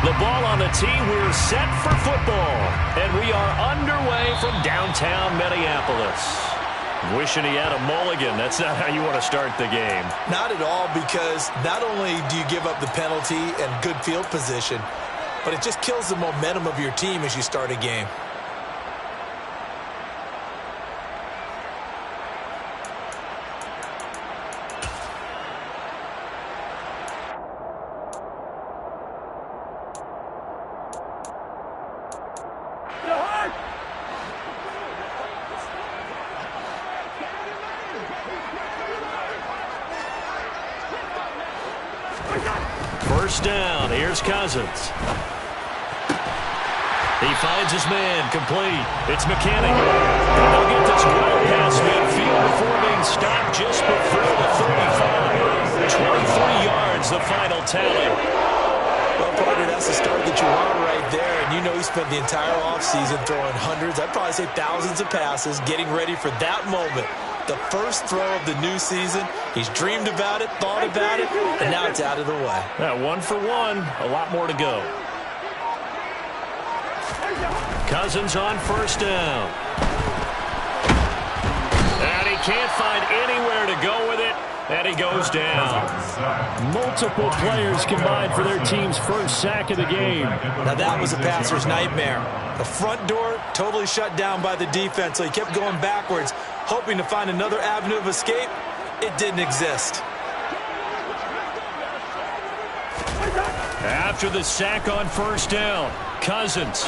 The ball on the tee. We're set for football. And we are underway from downtown Minneapolis. Wishing he had a mulligan. That's not how you want to start the game. Not at all, because not only do you give up the penalty and good field position, but it just kills the momentum of your team as you start a game. First down. Here's Cousins. He finds his man, complete. It's McKinney. And they'll get this well past midfield before being stopped just before the 35. 23 yards, the final tally. Well, partner, that's the start that you want right there. And you know he spent the entire offseason throwing hundreds, I'd probably say thousands of passes, getting ready for that moment. The first throw of the new season. He's dreamed about it, thought about it, and now it's out of the way. Yeah, 1 for 1. A lot more to go. Cousins on first down. And he can't find anywhere to go with it. And he goes down. Multiple players combined for their team's first sack of the game. Now that was a passer's nightmare. The front door totally shut down by the defense, so he kept going backwards, hoping to find another avenue of escape. It didn't exist. After the sack on first down, Cousins.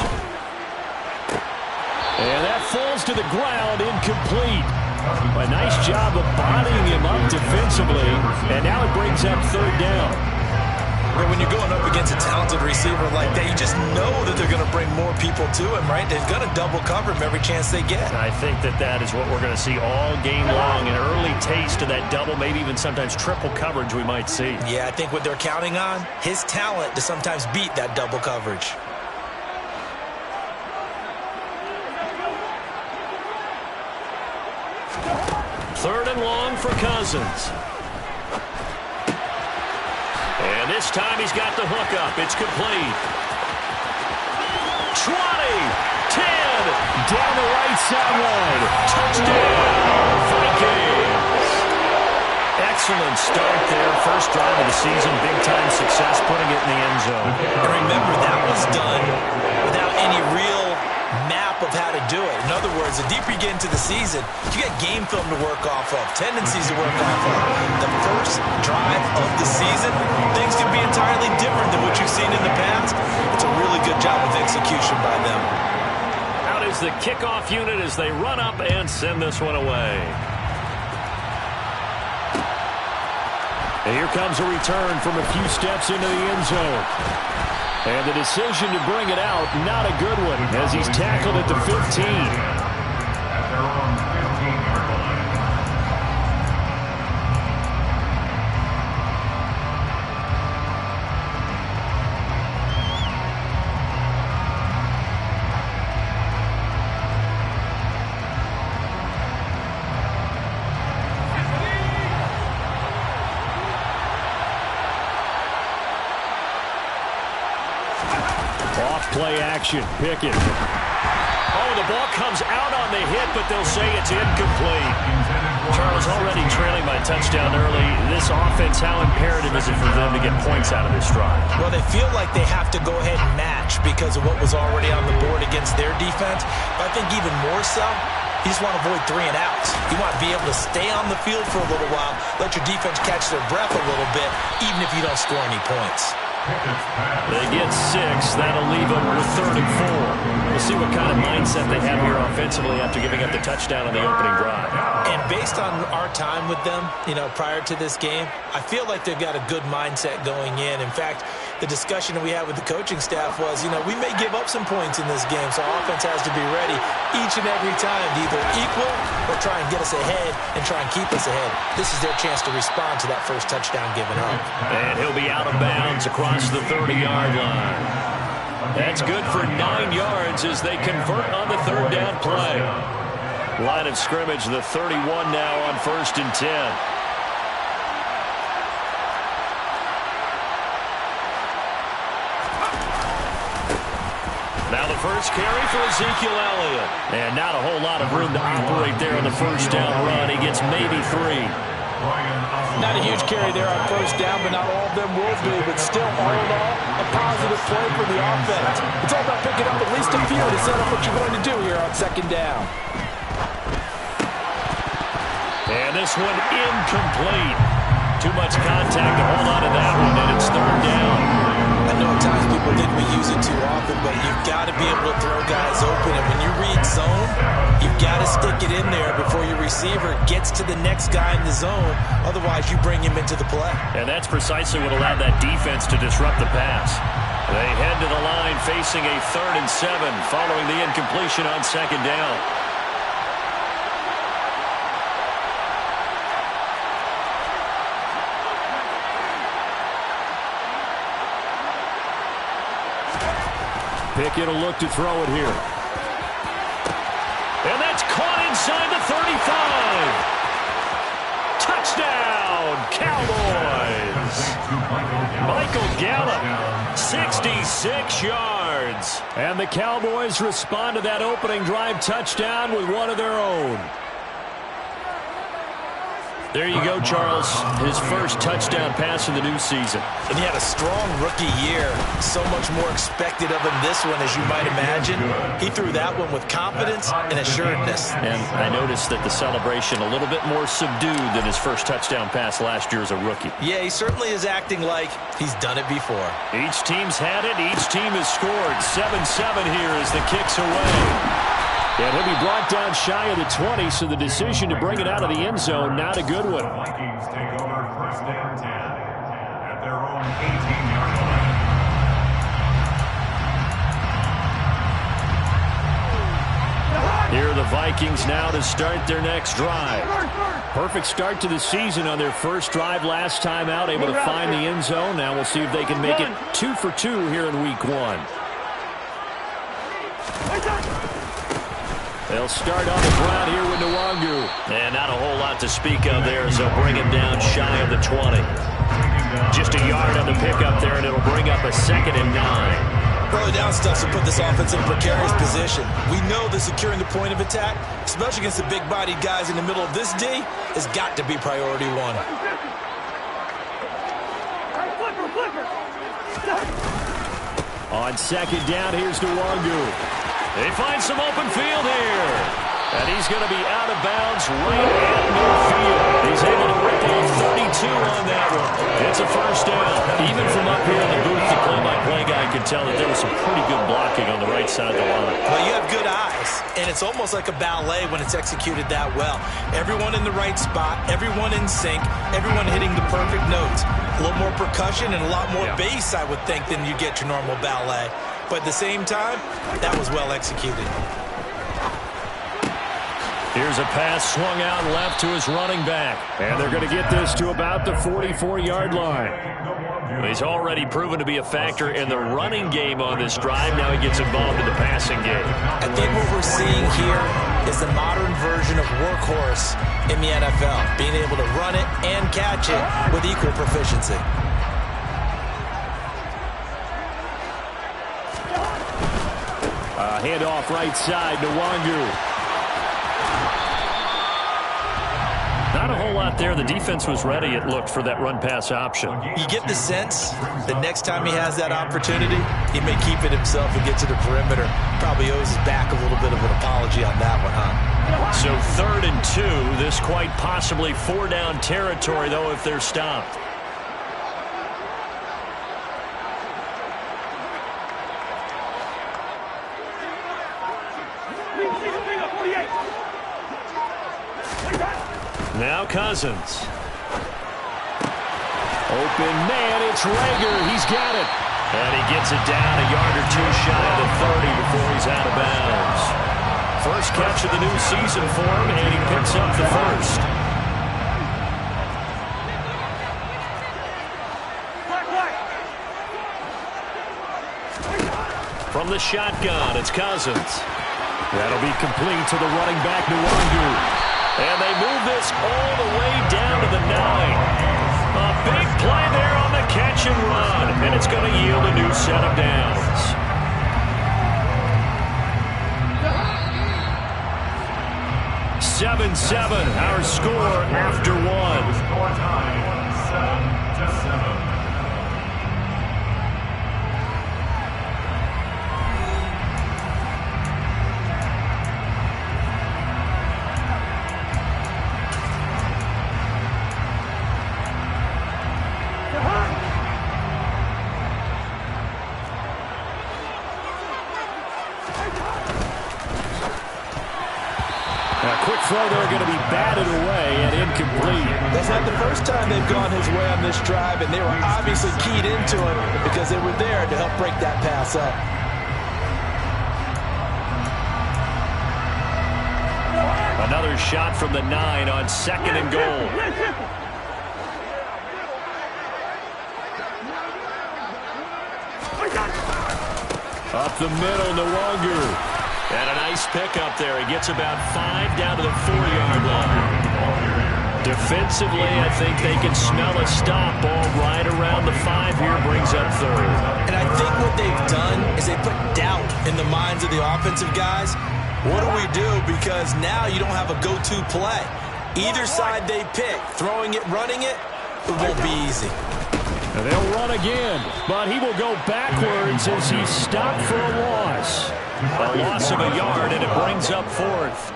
And that falls to the ground, incomplete. A nice job of bodying him up defensively, and now it brings up third down. But when you're going up against a talented receiver like that, you just know that they're going to bring more people to him, right? They're going to double cover him every chance they get. I think that is what we're going to see all game long, an early taste of that double, maybe even sometimes triple coverage we might see. Yeah, I think what they're counting on, his talent to sometimes beat that double coverage. Third and long for Cousins. And this time he's got the hook up. It's complete. 20, 10, down the right sideline. Touchdown, Vikings. Excellent start there. First drive of the season. Big-time success, putting it in the end zone. And remember, that was done without any real map of how to do it. In other words, the deeper you get into the season, you got game film to work off of, tendencies to work off of. The first drive of the season, things can be entirely different than what you've seen in the past. It's a really good job of execution by them. Out is the kickoff unit as they run up and send this one away. And here comes a return from a few steps into the end zone. And the decision to bring it out, not a good one, as he's tackled at the 15. Play action. Pickett. Oh, the ball comes out on the hit, but they'll say it's incomplete. Charles, already trailing by a touchdown early. This offense, how imperative is it for them to get points out of this drive? Well, they feel like they have to go ahead and match because of what was already on the board against their defense. But I think even more so, you just want to avoid 3 and outs. You want to be able to stay on the field for a little while, let your defense catch their breath a little bit, even if you don't score any points. They get 6. That'll leave them with 3rd and 4. We'll see what kind of mindset they have here offensively after giving up the touchdown on the opening drive. And based on our time with them, prior to this game, I feel like they've got a good mindset going in. In fact, the discussion that we had with the coaching staff was, we may give up some points in this game, so our offense has to be ready each and every time to either equal or try and get us ahead and try and keep us ahead. This is their chance to respond to that first touchdown given up. And he'll be out of bounds across the 30-yard line. That's good for 9 yards as they convert on the 3rd down play. Line of scrimmage, the 31 now on 1st and 10. Now the first carry for Ezekiel Elliott. And not a whole lot of room to operate there on the first down run. He gets maybe 3. Not a huge carry there on first down, but not all of them will do. But still, all in all, a positive play for the offense. It's all about picking up at least a few to set up what you're going to do here on second down. And this one incomplete. Too much contact to hold on to that one, and it's third down. I know at times people think we use it too often, but you've got to be able to throw guys open. And when you read zone, you've got to stick it in there before your receiver gets to the next guy in the zone. Otherwise, you bring him into the play. And that's precisely what allowed that defense to disrupt the pass. They head to the line facing a 3rd and 7 following the incompletion on second down. Pickett will look to throw it here. And that's caught inside the 35. Touchdown, Cowboys. Michael Gallup, 66 yards. And the Cowboys respond to that opening drive touchdown with one of their own. There you go, Charles. His first touchdown pass in the new season. And he had a strong rookie year. So much more expected of him this one, as you might imagine. He threw that one with confidence and assuredness. And I noticed that the celebration a little bit more subdued than his first touchdown pass last year as a rookie. Yeah, he certainly is acting like he's done it before. Each team's had it. Each team has scored. 7-7 here as the kick's away. And he'll be brought down shy of the 20, so the decision to bring it out of the end zone, not a good one. Vikings take over first down 10 at their own 18-yard line. Here are the Vikings now to start their next drive. Perfect start to the season on their first drive last time out, able to find the end zone. Now we'll see if they can make it 2 for 2 here in week 1. They'll start on the ground here with Nwangu. And not a whole lot to speak of there, so bring him down shy of the 20. Just a yard on the pickup there, and it'll bring up a 2nd and 9. Early down stuff to put this offense in a precarious position. We know that securing the point of attack, especially against the big-bodied guys in the middle of this D, has got to be priority 1. On second down, here's Nwangu. They find some open field here. And he's going to be out of bounds right at midfield. He's able to rip off 32 on that one. It's a first down. Even from up here in the booth, the play-by-play guy could tell that there was some pretty good blocking on the right side of the line. Well, you have good eyes, and it's almost like a ballet when it's executed that well. Everyone in the right spot, everyone in sync, everyone hitting the perfect notes. A little more percussion and a lot more bass, I would think, than you get your normal ballet. But at the same time, that was well executed. Here's a pass swung out left to his running back. And they're going to get this to about the 44-yard line. He's already proven to be a factor in the running game on this drive. Now he gets involved in the passing game. I think what we're seeing here is the modern version of workhorse in the NFL, being able to run it and catch it with equal proficiency. Handoff right side to Nwangu. Not a whole lot there. The defense was ready, it looked, for that run-pass option. You get the sense that next time he has that opportunity, he may keep it himself and get to the perimeter. Probably owes his back a little bit of an apology on that one, huh? So 3rd and 2. This quite possibly 4-down territory, though, if they're stopped. Now Cousins. Open man, it's Rager. He's got it. And he gets it down a yard or 2 shy of the 30 before he's out of bounds. First catch of the new season for him, and he picks up the first. From the shotgun, it's Cousins. That'll be complete to the running back, Nwangu. And they move this all the way down to the 9. A big play there on the catch and run. And it's going to yield a new set of downs. 7-7, our score after one. Score time, 7-7. Throw there going to be batted away and incomplete. That's not the first time they've gone his way on this drive, and they were obviously keyed into it because they were there to help break that pass up. Another shot from the 9 on 2nd and goal. Up the middle, Nwangu. And a nice pickup there. He gets about 5 down to the 4-yard line. Defensively, I think they can smell a stop. Ball right around the 5 here, brings up 3rd. And I think what they've done is they put doubt in the minds of the offensive guys. What do we do? Because now you don't have a go-to play. Either side they pick, throwing it, running it, it won't be easy. And they'll run again, but he will go backwards as he's stopped for a loss. A loss of a yard, and it brings up 4th.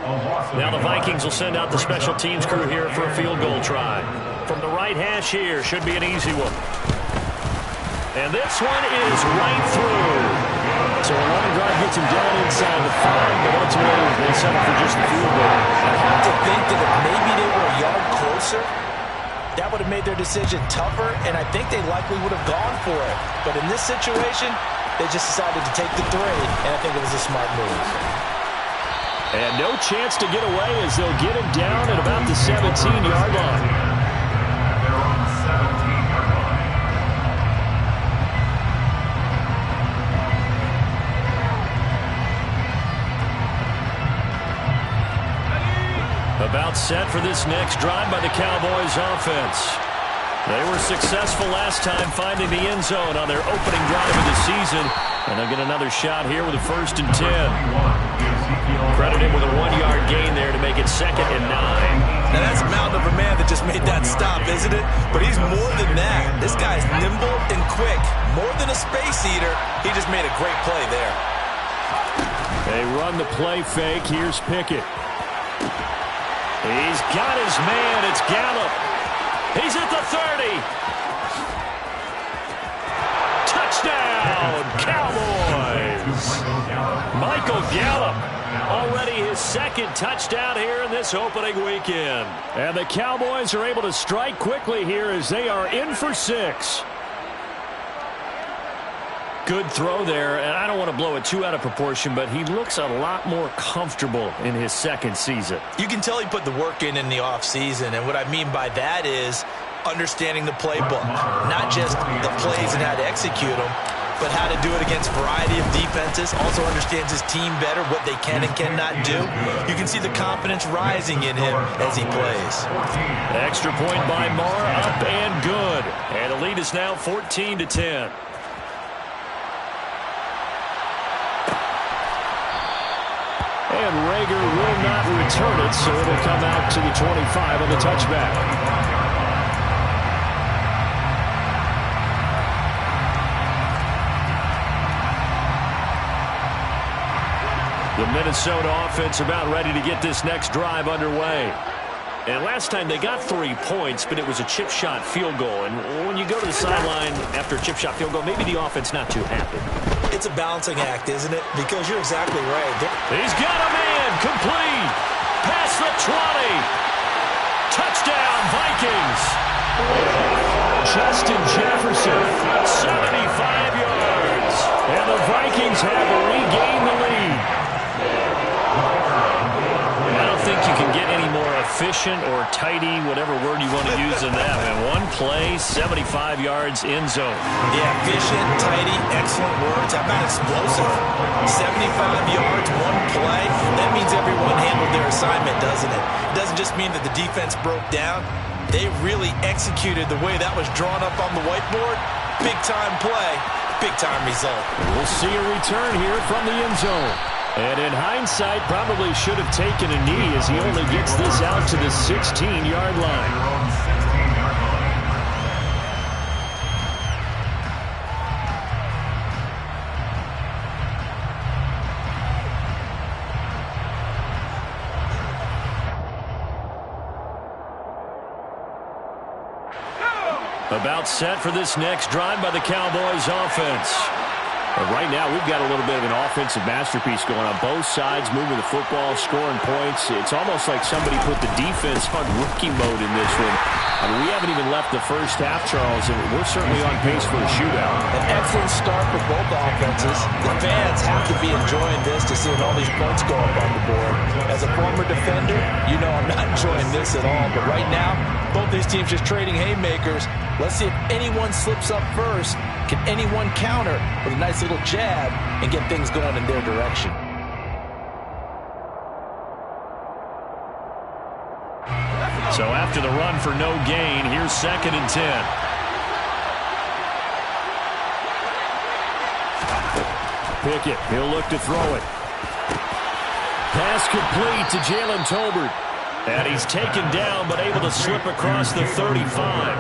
Now the Vikings will send out the special teams crew here for a field goal try. From the right hash here, should be an easy one. And this one is right through. So a long drive gets him down inside the 5, but ultimately they settle for just the field goal. I have to think that if maybe they were a yard closer, that would have made their decision tougher, and I think they likely would have gone for it. But in this situation, they just decided to take the 3, and I think it was a smart move. And no chance to get away as they'll get him down at about the 17-yard line. They're on the 17-yard line. About set for this next drive by the Cowboys offense. They were successful last time finding the end zone on their opening drive of the season. And they'll get another shot here with a 1st and 10. Credit him with a 1-yard gain there to make it 2nd and 9. Now that's a mountain of a man that just made that stop, isn't it? But he's more than that. This guy's nimble and quick. More than a space eater, he just made a great play there. They run the play fake. Here's Pickett. He's got his man. It's Gallup. He's at the 30. Touchdown, Cowboys. Michael Gallup, already his 2nd touchdown here in this opening weekend. And the Cowboys are able to strike quickly here as they are in for 6. Good throw there, and I don't want to blow it too out of proportion, but he looks a lot more comfortable in his 2nd season. You can tell he put the work in the offseason, and what I mean by that is understanding the playbook. Not just the plays and how to execute them, but how to do it against a variety of defenses. Also understands his team better, what they can and cannot do. You can see the confidence rising in him as he plays. Extra point by Marr, up and good. And the lead is now 14-10. And Rager will not return it, so it'll come out to the 25 on the touchback. The Minnesota offense about ready to get this next drive underway. And last time they got 3 points, but it was a chip shot field goal. And when you go to the sideline after a chip shot field goal, maybe the offense not too happy. It's a balancing act, isn't it? Because you're exactly right. He's got a man, complete, past the 20. Touchdown, Vikings. Justin Jefferson, 75 yards. And the Vikings have regained the lead. I don't think you can get any more efficient or tidy, whatever word you want to use in that. And one play, 75 yards, end zone. Yeah, efficient, tidy, excellent words. How about explosive? 75 yards, one play. That means everyone handled their assignment, doesn't it? It doesn't just mean that the defense broke down. They really executed the way that was drawn up on the whiteboard. Big-time play, big-time result. We'll see a return here from the end zone. And in hindsight, probably should have taken a knee as he only gets this out to the 16-yard line. Your own 16-yard line. About set for this next drive by the Cowboys offense. Right now, we've got a little bit of an offensive masterpiece going on both sides, moving the football, scoring points. It's almost like somebody put the defense on rookie mode in this one. I mean, we haven't even left the first half, Charles, and we're certainly on pace for a shootout. An excellent start for both offenses. The fans have to be enjoying this to seeing all these points go up on the board. As a former defender, you know I'm not enjoying this at all. But right now, both these teams just trading haymakers. Let's see if anyone slips up first. Can anyone counter with a nice little jab and get things going in their direction? So after the run for no gain, here's 2nd and 10. Pickett, he'll look to throw it. Pass complete to Jalen Tolbert. And he's taken down, but able to slip across the 35.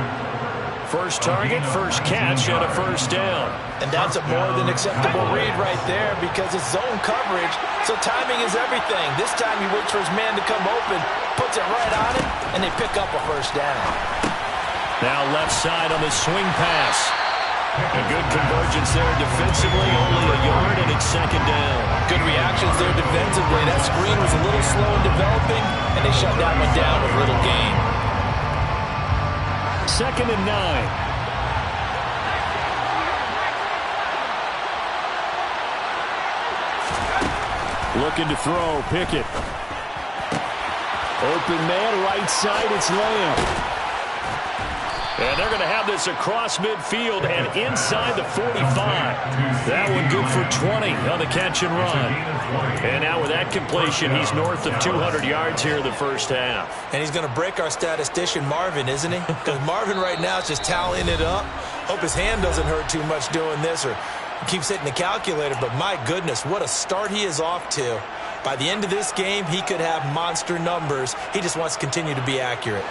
First target, first catch, and a first down. And that's a more than acceptable read right there because it's zone coverage, so timing is everything. This time he waits for his man to come open, puts it right on it, and they pick up a first down. Now left side on the swing pass. A good convergence there defensively, only a yard, and it's 2nd down. Good reactions there defensively. That screen was a little slow in developing, and they shut that one down with little gain. 2nd and 9. Looking to throw, Pickett. Open man, right side, it's Lamb. And they're going to have this across midfield and inside the 45. That one good for 20 on the catch and run. And now with that completion, he's north of 200 yards here in the first half. And he's going to break our statistician, Marvin, isn't he? Because Marvin right now is just tallying it up. Hope his hand doesn't hurt too much doing this or keeps hitting the calculator. But my goodness, what a start he is off to. By the end of this game, he could have monster numbers. He just wants to continue to be accurate.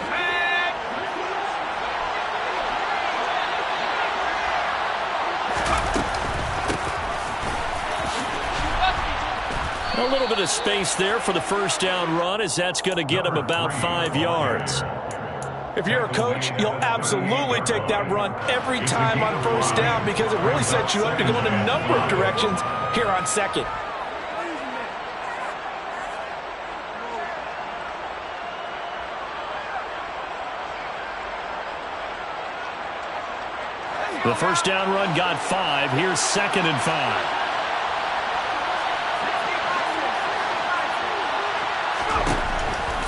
A little bit of space there for the first down run as that's going to get him about 5 yards. If you're a coach, you'll absolutely take that run every time on first down because it really sets you up to go in a number of directions here on 2nd. The first down run got 5. Here's 2nd and 5.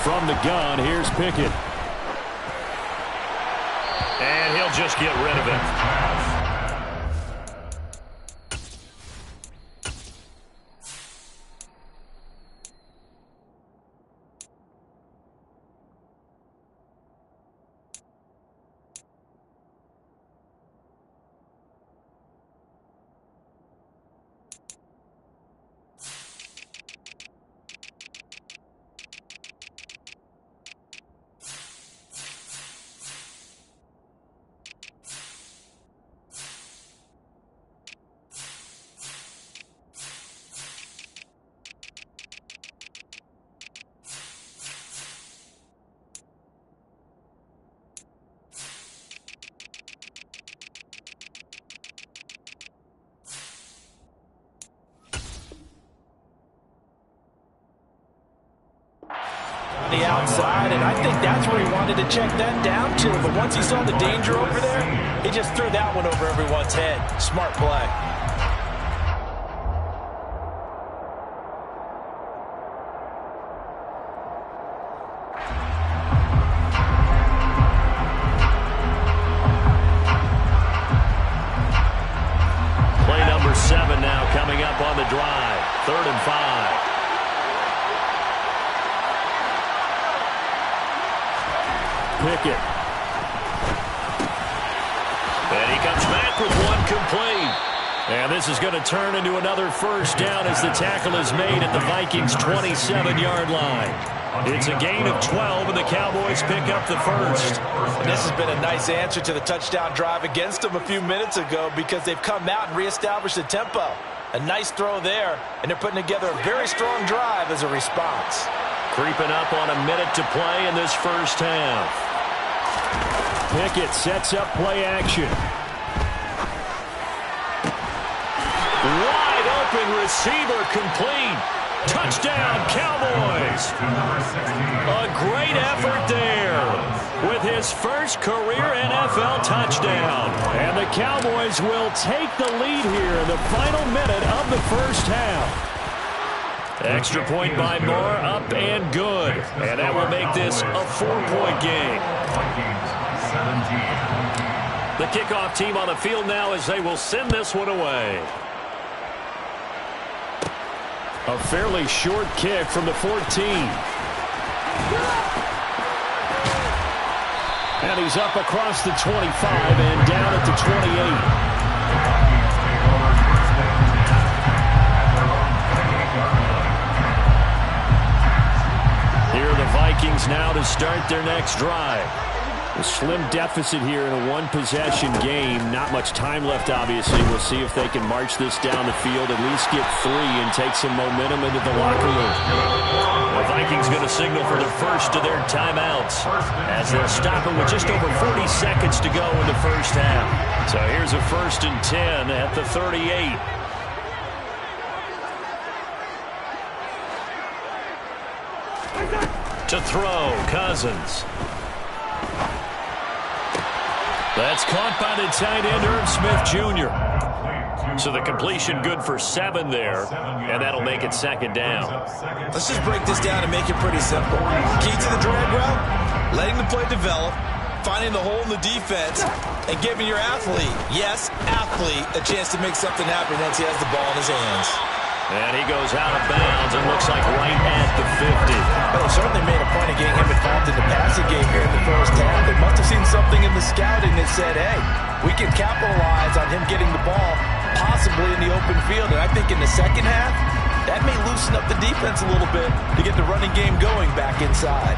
From the gun, here's Pickett. And he'll just get rid of it. The outside, and I think that's where he wanted to check that down to. But once he saw the danger over there, he just threw that one over everyone's head. Smart play. Play number 7 now coming up on the drive. 3rd and 5. Pickett. And he comes back with one complete. And this is going to turn into another first down as the tackle is made at the Vikings' 27-yard line. It's a gain of 12, and the Cowboys pick up the first. And this has been a nice answer to the touchdown drive against them a few minutes ago because they've come out and reestablished the tempo. A nice throw there, and they're putting together a very strong drive as a response. Creeping up on a minute to play in this first half. Pickett sets up play action. Wide open receiver complete. Touchdown, Cowboys. A great effort there with his first career NFL touchdown. And the Cowboys will take the lead here in the final minute of the first half. Extra point by Moore, up and good. And that will make this a 4-point game. The kickoff team on the field now as they will send this one away. A fairly short kick from the 14. And he's up across the 25 and down at the 28. Here are the Vikings now to start their next drive. A slim deficit here in a one-possession game. Not much time left, obviously. We'll see if they can march this down the field, at least get 3 and take some momentum into the locker room. The Vikings going to signal for the first of their timeouts as they'll stop it with just over 40 seconds to go in the first half. So here's a 1st and 10 at the 38. To throw, Cousins. That's caught by the tight end, Irv Smith Jr. So the completion good for 7 there, and that'll make it 2nd down. Let's just break this down and make it pretty simple. Key to the drag route, letting the play develop, finding the hole in the defense, and giving your athlete, yes, athlete, a chance to make something happen once he has the ball in his hands. And he goes out of bounds and looks like right at the 50. Well, they certainly made a point of getting him involved in the passing game here in the first half. They must have seen something in the scouting that said, hey, we can capitalize on him getting the ball possibly in the open field. And I think in the second half, that may loosen up the defense a little bit to get the running game going back inside.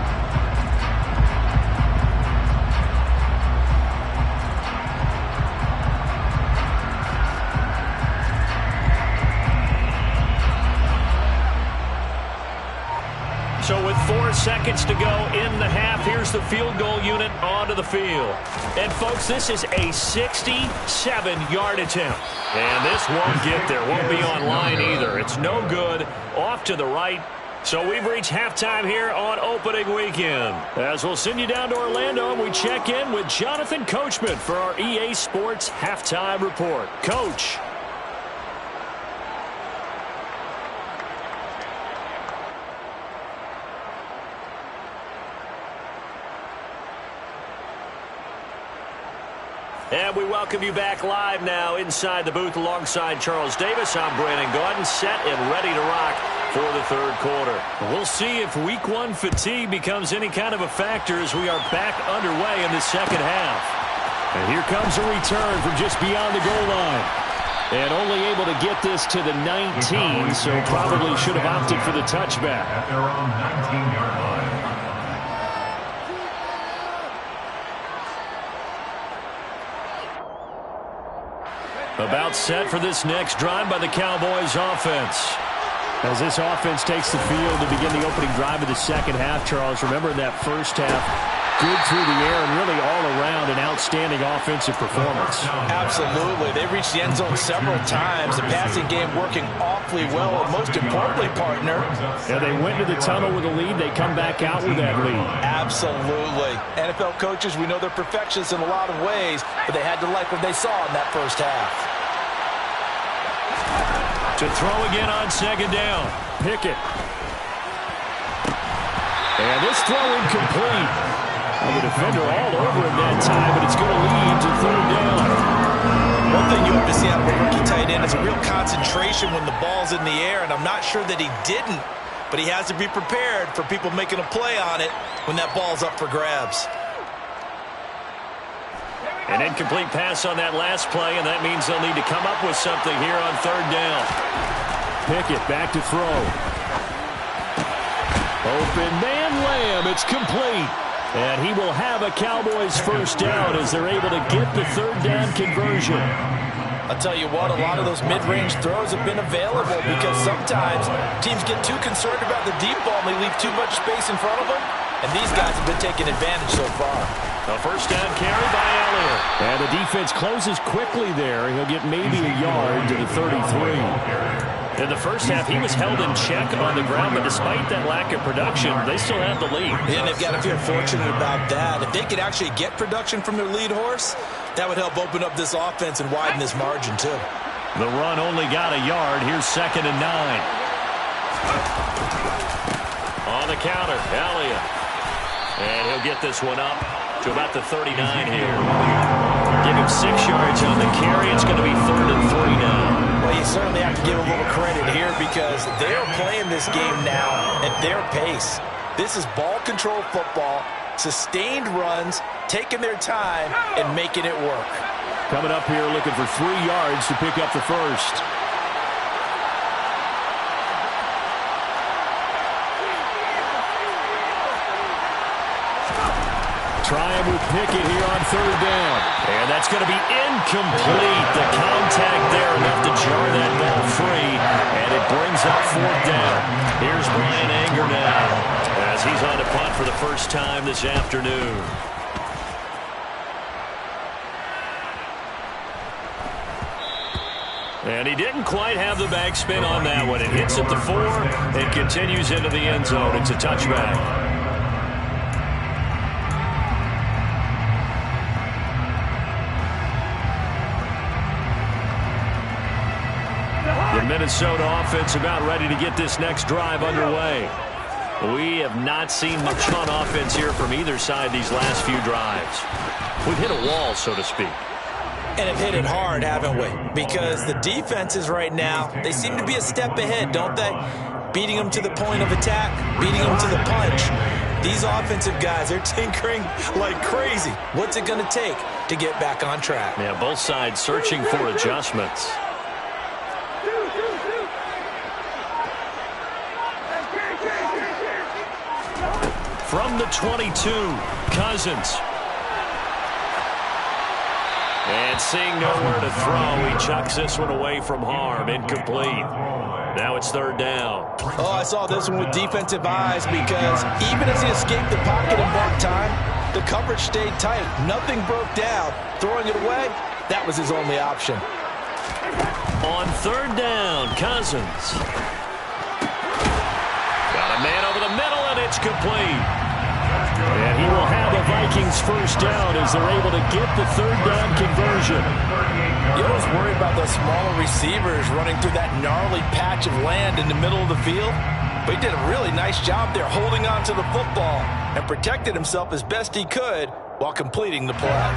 So with 4 seconds to go in the half, here's the field goal unit onto the field. And, folks, this is a 67-yard attempt. And this won't get there. Won't be on line either. It's no good. Off to the right. So we've reached halftime here on opening weekend. As we'll send you down to Orlando, and we check in with Jonathan Coachman for our EA Sports Halftime Report. Coach. And we welcome you back live now inside the booth alongside Charles Davis. I'm Brandon Gaudin, set and ready to rock for the third quarter. We'll see if week 1 fatigue becomes any kind of a factor as we are back underway in the second half. And here comes a return from just beyond the goal line. And only able to get this to the 19, so probably should have opted for the touchback. At their own 19-yard line. About set for this next drive by the Cowboys offense. As this offense takes the field to begin the opening drive of the second half, Charles, remember in that first half, good through the air and really all around an outstanding offensive performance. Absolutely. They reached the end zone several times. The passing game working awfully well. And most importantly, partner. Yeah, they went to the tunnel with a lead. They come back out with that lead. Absolutely. NFL coaches, we know they're perfectionists in a lot of ways, but they had to like what they saw in that first half. To throw again on second down. Pickett. And this throw incomplete. Well, the defender all over him that time, but it's going to lead to third down. One thing you have to see out of a rookie tight end is a real concentration when the ball's in the air, and I'm not sure that he didn't, but he has to be prepared for people making a play on it when that ball's up for grabs. An incomplete pass on that last play, and that means they'll need to come up with something here on third down. Pickett back to throw. Open man, Lamb. It's complete. And he will have a Cowboys first down as they're able to get the third down conversion. I'll tell you what, a lot of those mid-range throws have been available because sometimes teams get too concerned about the deep ball and they leave too much space in front of them. And these guys have been taking advantage so far. A first down carry by Elliott. And the defense closes quickly there. He'll get maybe a yard to the 33. In the first half, he was held in check on the ground, but despite that lack of production, they still have the lead. And they've got to feel fortunate about that. If they could actually get production from their lead horse, that would help open up this offense and widen this margin, too. The run only got a yard. Here's 2nd and 9. On the counter, Elliott. And he'll get this one up to about the 39 here. Give him 6 yards on the carry. It's going to be 3rd and 3 now. Well, you certainly have to give a little credit here because they're playing this game now at their pace. This is ball control football, sustained runs, taking their time, and making it work. Coming up here looking for 3 yards to pick up the first. Trying with Pickett here on third down. And that's going to be incomplete. The contact there enough to jar that ball free. And it brings up 4th down. Here's Bryan Anger now as he's on to punt for the first time this afternoon. And he didn't quite have the backspin on that one. It hits at the 4 and continues into the end zone. It's a touchback. The Minnesota offense about ready to get this next drive underway. We have not seen much on offense here from either side these last few drives. We've hit a wall, so to speak. And have hit it hard, haven't we? Because the defenses right now, they seem to be a step ahead, don't they? Beating them to the point of attack, beating them to the punch. These offensive guys, they're tinkering like crazy. What's it going to take to get back on track? Yeah, both sides searching for adjustments. From the 22, Cousins. And seeing nowhere to throw, he chucks this one away from harm. Incomplete. Now it's 3rd down. Oh, I saw this one with defensive eyes because even as he escaped the pocket and bought time, the coverage stayed tight. Nothing broke down. Throwing it away, that was his only option. On 3rd down, Cousins. Got a man over the middle, and it's complete. And he will have a Vikings first down as they're able to get the 3rd down conversion. You always worry about those smaller receivers running through that gnarly patch of land in the middle of the field. But he did a really nice job there holding on to the football and protected himself as best he could while completing the play.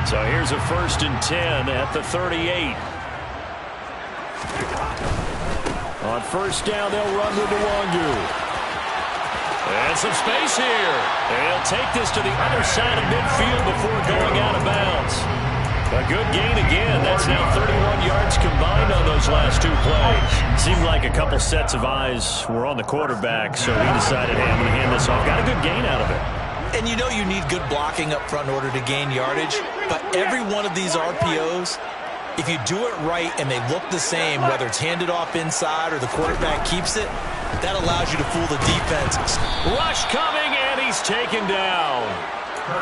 So here's a 1st and 10 at the 38. On first down, they'll run with Nwangu. And some space here. And he'll take this to the other side of midfield before going out of bounds. A good gain again. That's now 31 yards combined on those last 2 plays. Seemed like a couple sets of eyes were on the quarterback, so he decided, hey, I'm going to hand this off. Got a good gain out of it. And you know you need good blocking up front in order to gain yardage. But every one of these RPOs, if you do it right and they look the same, whether it's handed off inside or the quarterback keeps it, that allows you to fool the defense. Rush coming, and he's taken down.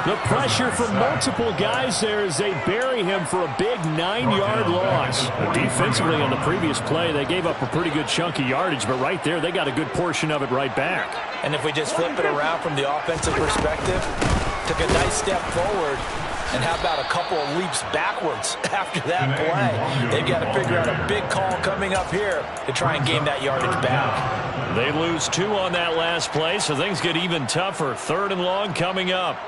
The pressure from multiple guys there as they bury him for a big 9-yard loss. Defensively on the previous play, they gave up a pretty good chunk of yardage, but right there, they got a good portion of it right back. And if we just flip it around from the offensive perspective, took a nice step forward, and how about a couple of leaps backwards after that play? They've got to figure out a big call coming up here to try and gain that yardage back. They lose 2 on that last play, so things get even tougher. 3rd and long coming up.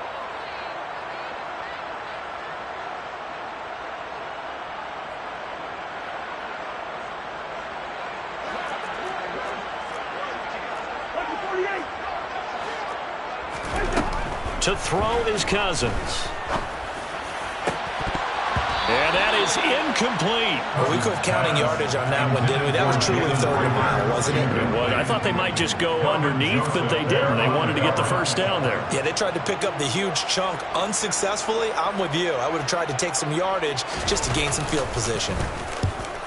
To throw is Cousins. And that is incomplete. Well, we quit counting yardage on that one, didn't we? That was truly third and a mile, wasn't it? It was. I thought they might just go underneath, but they didn't. They wanted to get the first down there. Yeah, they tried to pick up the huge chunk unsuccessfully. I'm with you. I would have tried to take some yardage just to gain some field position.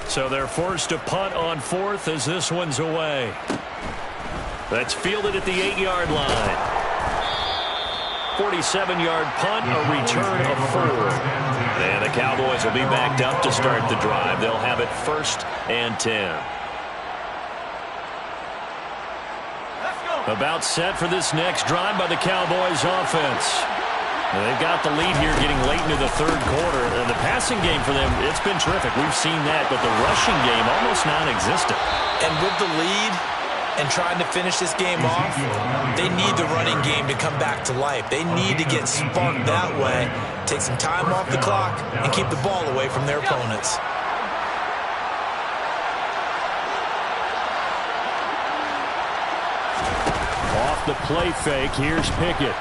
So they're forced to punt on fourth as this one's away. That's fielded at the 8-yard line. 47-yard punt, a return of 4. And the Cowboys will be backed up to start the drive. They'll have it 1st and 10. About set for this next drive by the Cowboys offense. They've got the lead here getting late into the third quarter. And the passing game for them, it's been terrific. We've seen that, but the rushing game almost non-existent. And with the lead and trying to finish this game off, they need the running game to come back to life. They need to get sparked that way, take some time off the clock, and keep the ball away from their opponents. Off the play fake, here's Pickett.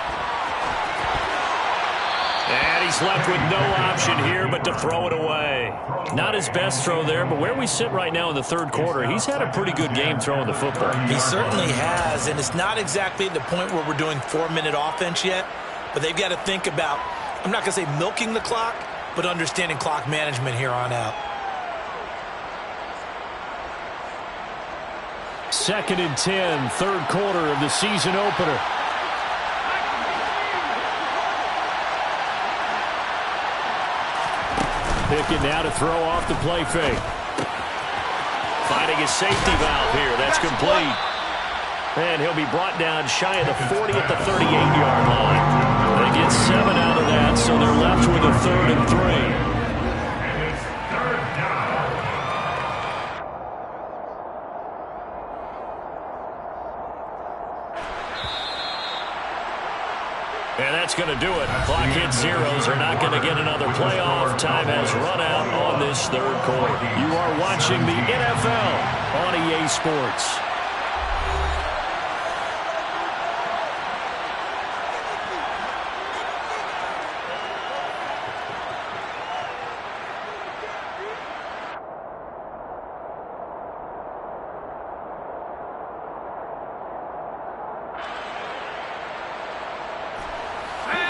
And he's left with no option here but to throw it away. Not his best throw there, but where we sit right now in the third quarter, he's had a pretty good game throwing the football. He certainly has, and it's not exactly at the point where we're doing 4-minute offense yet, but they've got to think about, I'm not going to say milking the clock, but understanding clock management here on out. 2nd and 10, third quarter of the season opener. Pickett now to throw off the play fake. Finding his safety valve here. That's complete. And he'll be brought down shy of the 40 at the 38-yard line. They get 7 out of that, so they're left with a 3rd and 3. And that's going to do it. Clock hits zeros. They're not going to get another playoff. Time has run out on this third quarter. You are watching the NFL on EA Sports.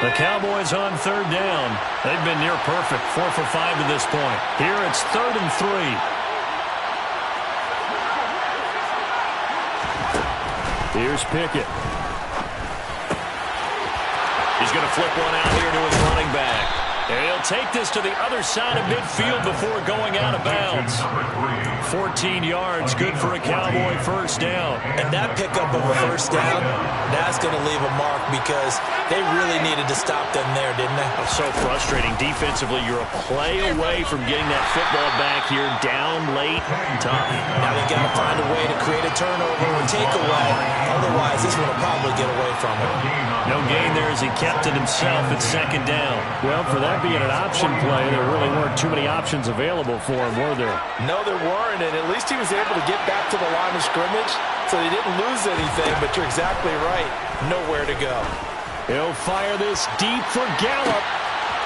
The Cowboys on 3rd down. They've been near perfect, 4 for 5 to this point. Here it's 3rd and 3. Here's Pickett. He's going to flip one out here to his running back. And he'll take this to the other side of midfield before going out of bounds. 14 yards, good for a Cowboy first down. And that pickup of a first down, that's going to leave a mark because they really needed to stop them there, didn't they? Oh, so frustrating. Defensively, you're a play away from getting that football back here, down late, tough. Now they've got to find a way to create a turnover or takeaway. Otherwise, this one will probably get away from him. No gain there as he kept it himself at 2nd down. Well, for that being an option play, there really weren't too many options available for him, were there? No, there weren't, and at least he was able to get back to the line of scrimmage, so he didn't lose anything, but you're exactly right. Nowhere to go. He'll fire this deep for Gallup.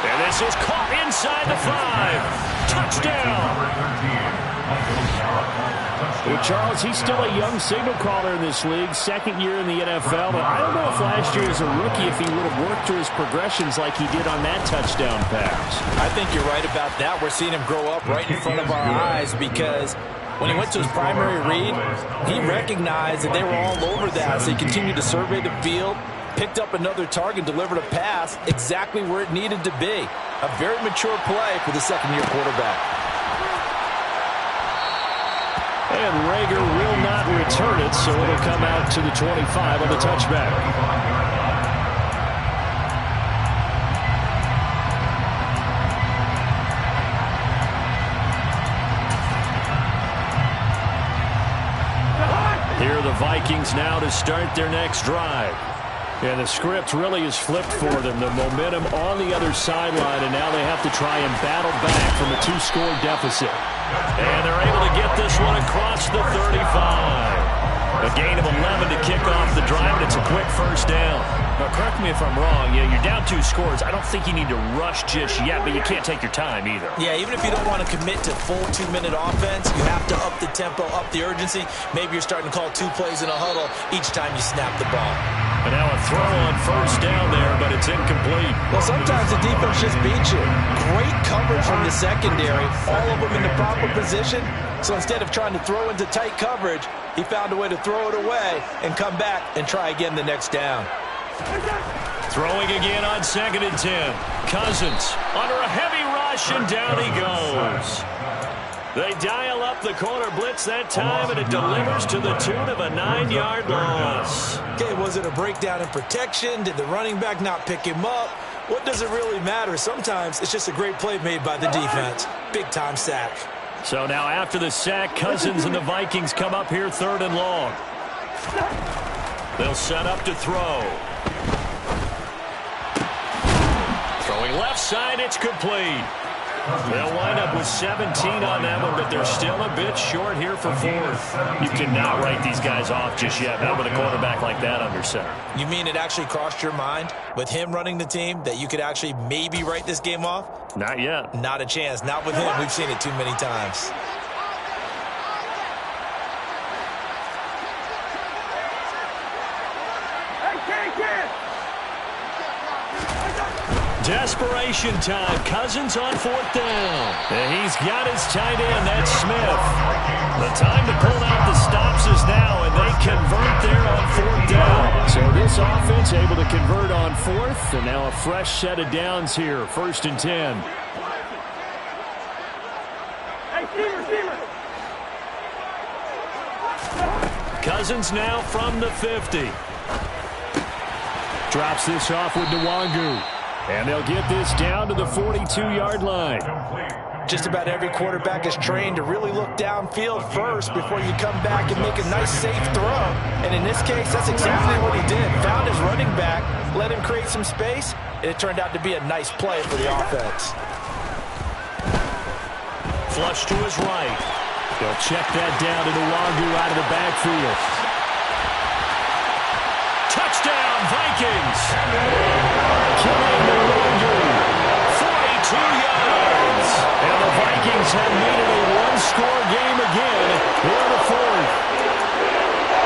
And this is caught inside the 5. Touchdown. Well, Charles, he's still a young signal caller in this league, 2nd year in the NFL, but I don't know if last year as a rookie if he would have worked through his progressions like he did on that touchdown pass. I think you're right about that. We're seeing him grow up right in front of our eyes because when he went to his primary read, he recognized that they were all over that, so he continued to survey the field, picked up another target, delivered a pass exactly where it needed to be. A very mature play for the 2nd-year quarterback. And Rager will not return it, so it'll come out to the 25 on the touchback. Here are the Vikings now to start their next drive. And the script really is flipped for them. The momentum on the other sideline, and now they have to try and battle back from a 2-score deficit. And they're able to get this one across the 35. A gain of 11 to kick off the drive, and it's a quick first down. Now, correct me if I'm wrong. Yeah, you're down 2 scores. I don't think you need to rush just yet, but you can't take your time either. Yeah, even if you don't want to commit to full 2-minute offense, you have to up the tempo, up the urgency. Maybe you're starting to call 2 plays in a huddle each time you snap the ball. And now a throw on first down there, but it's incomplete. Well, sometimes the defense just beats you. Great coverage from the secondary, all of them in the proper position. So instead of trying to throw into tight coverage, he found a way to throw it away and come back and try again the next down. Throwing again on 2nd and 10. Cousins under a heavy rush, and down he goes. They dial up the corner blitz that time, and it delivers to the tune of a 9-yard loss. Okay, was it a breakdown in protection? Did the running back not pick him up? What does it really matter? Sometimes it's just a great play made by the defense. Big-time sack. So now after the sack, Cousins and the Vikings come up here 3rd and long. They'll set up to throw. Throwing left side, it's complete. They'll wind up with 17 on that one, but they're still a bit short here for 4th. You cannot write these guys off just yet, not with a quarterback like that under center. You mean it actually crossed your mind with him running the team that you could actually maybe write this game off? Not yet. Not a chance. Not with him. We've seen it too many times. Desperation time. Cousins on 4th down. And he's got his tight end. That's Smith. The time to pull out the stops is now, and they convert there on 4th down. So this offense able to convert on 4th, and now a fresh set of downs here. 1st and 10. Cousins now from the 50. Drops this off with Nwangu. And they'll get this down to the 42-yard line. Just about every quarterback is trained to really look downfield first before you come back and make a nice, safe throw. And in this case, that's exactly what he did. Found his running back, let him create some space, and it turned out to be a nice play for the offense. Flush to his right. They'll check that down to Nwangu out of the backfield. Touchdown, Vikings! Killing Nwangu, 42 yards. And the Vikings have made it a one-score game again here in the 4th.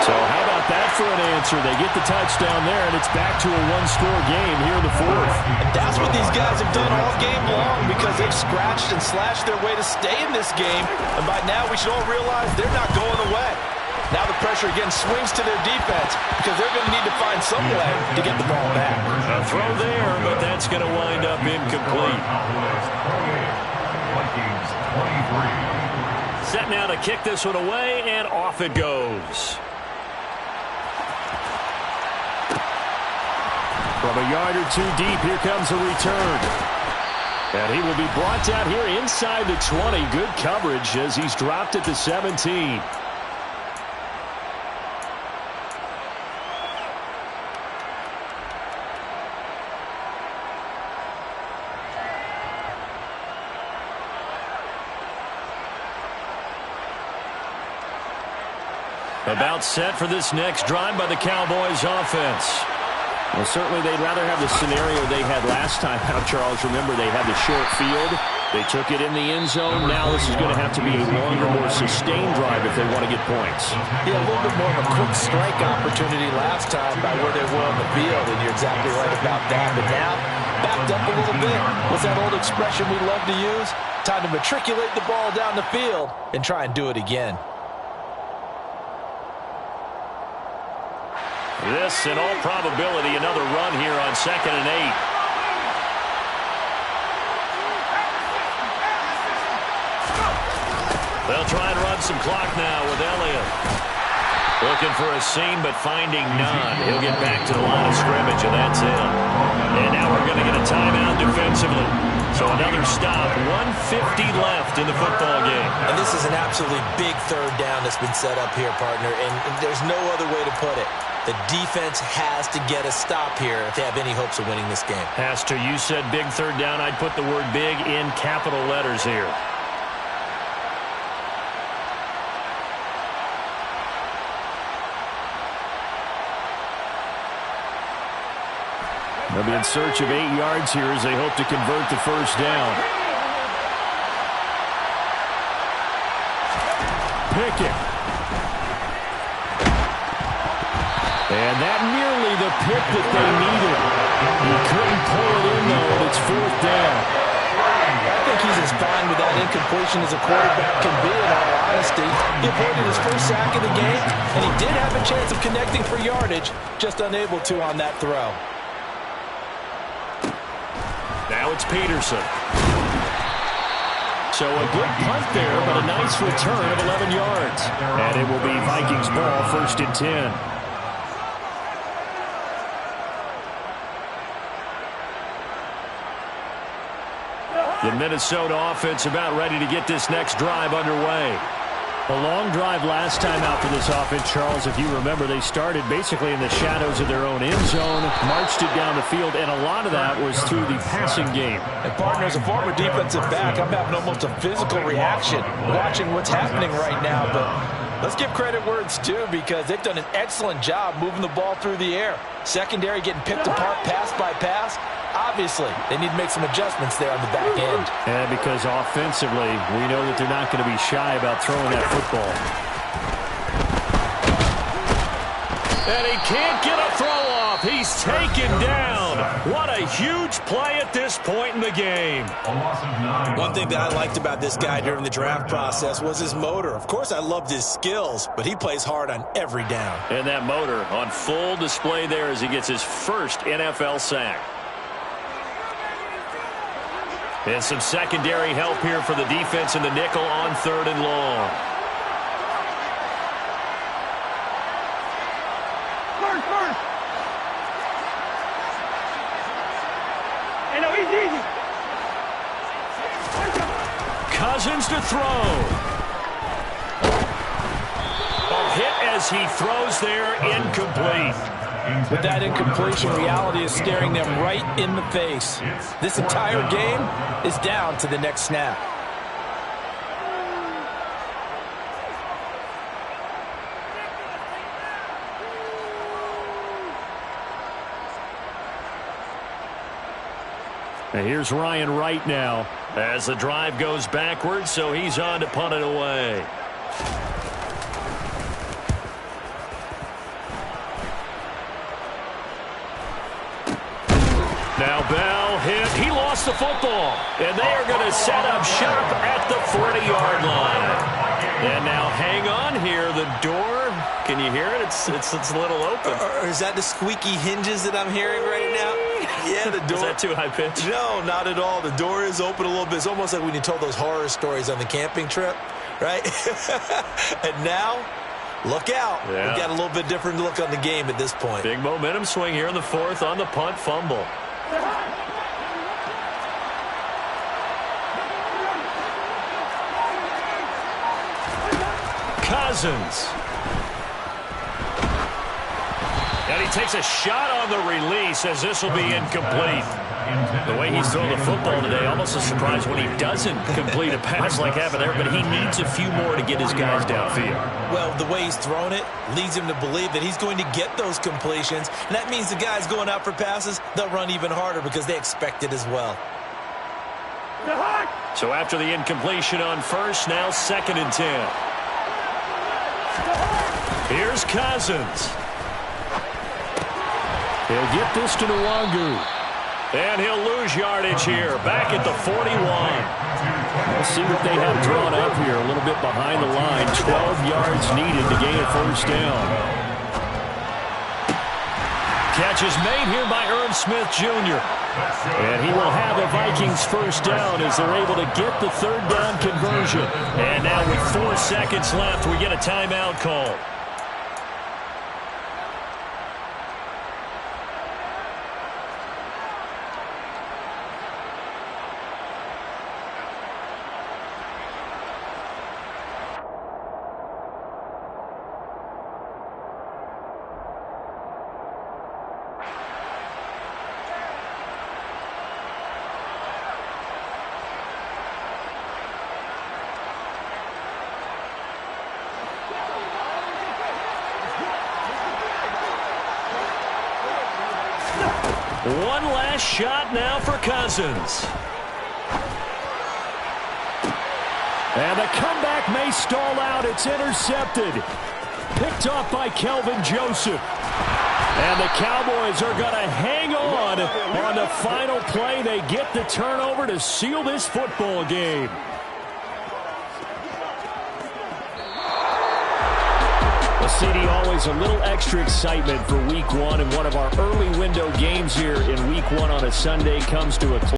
So how about that for an answer? They get the touchdown there, and it's back to a one-score game here in the 4th. And that's what these guys have done all game long because they've scratched and slashed their way to stay in this game. And by now, we should all realize they're not going away. Now the pressure again swings to their defense because they're going to need to find some way to get the ball back. A throw there, but that's going to wind up incomplete. Set now to kick this one away, and off it goes. From a yard or 2 deep, here comes a return. And he will be brought down here inside the 20. Good coverage as he's dropped at the 17. About set for this next drive by the Cowboys offense. Well, certainly they'd rather have the scenario they had last time out, Charles. Remember, they had the short field. They took it in the end zone. Now this is going to have to be a longer, more sustained drive if they want to get points. Yeah, a little bit more of a quick strike opportunity last time by where they were on the field, and you're exactly right about that. But now, backed up a little bit. What's that old expression we love to use? Time to matriculate the ball down the field and try and do it again. This, in all probability, another run here on 2nd and 8. They'll try and run some clock now with Elliott. Looking for a seam, but finding none. He'll get back to the line of scrimmage, and that's it. And now we're going to get a timeout defensively. So another stop, 1:50 left in the football game. And this is an absolutely big 3rd down that's been set up here, partner, and there's no other way to put it. The defense has to get a stop here if they have any hopes of winning this game. Has to. You said big 3rd down. I'd put the word big in capital letters here. They'll be in search of 8 yards here as they hope to convert the first down. Pickett. And that nearly the pick that they needed. He couldn't pull it in, though, and it's fourth down. I think he's as fine with that incompletion as a quarterback can be, in all honesty. He avoided his first sack of the game, and he did have a chance of connecting for yardage, just unable to on that throw. Now it's Peterson. So a good punt there, but a nice return of 11 yards. And it will be Vikings ball, 1st and 10. The Minnesota offense about ready to get this next drive underway. A long drive last time out for this offense, Charles. If you remember, they started basically in the shadows of their own end zone, marched it down the field, and a lot of that was through the passing game. And partner, as a former defensive back, I'm having almost a physical reaction watching what's happening right now. But let's give credit where it's due, because they've done an excellent job moving the ball through the air. Secondary getting picked apart pass by pass. Obviously, they need to make some adjustments there on the back end. And because offensively, we know that they're not going to be shy about throwing that football. And he can't get a throw off. He's taken down. What a huge play at this point in the game. One thing that I liked about this guy during the draft process was his motor. Of course, I loved his skills, but he plays hard on every down. And that motor on full display there as he gets his first NFL sack. And some secondary help here for the defense in the nickel on 3rd and long. Cousins to throw. A hit as he throws there, incomplete. With that incompletion, reality is staring them right in the face. This entire game is down to the next snap. And here's Ryan Wright now. As the drive goes backwards, so he's on to punt it away. Now Bell hit. He lost the football. And they are going to set up shop at the 40-yard line. And now hang on here. The door, can you hear it? It's a little open. Or is that the squeaky hinges that I'm hearing right now? Yeah, the door. Is that too high pitch? No, not at all. The door is open a little bit. It's almost like when you told those horror stories on the camping trip, right? And now, look out. Yeah. We've got a little bit different look on the game at this point. Big momentum swing here in the 4th on the punt fumble. Cousins. And he takes a shot on the release as this will be incomplete. The way he's throwing the football today, almost a surprise when he doesn't complete a pass like that there, but he needs a few more to get his guys downfield. Well, the way he's thrown it leads him to believe that he's going to get those completions, and that means the guys going out for passes, they'll run even harder because they expect it as well. So after the incompletion on 1st, now 2nd and 10. Here's Cousins. He'll get this to Nwangu. And he'll lose yardage here, back at the 41. We'll see what they have drawn up here, a little bit behind the line. 12 yards needed to gain a first down. Catch is made here by Irv Smith Jr. And he will have a Vikings first down as they're able to get the 3rd down conversion. And now with 4 seconds left, we get a timeout call. One last shot now for Cousins. And the comeback may stall out. It's intercepted. Picked off by Kelvin Joseph. And the Cowboys are going to hang on the final play. They get the turnover to seal this football game. Well, CD, always a little extra excitement for Week 1, and one of our early window games here in Week 1 on a Sunday comes to a close.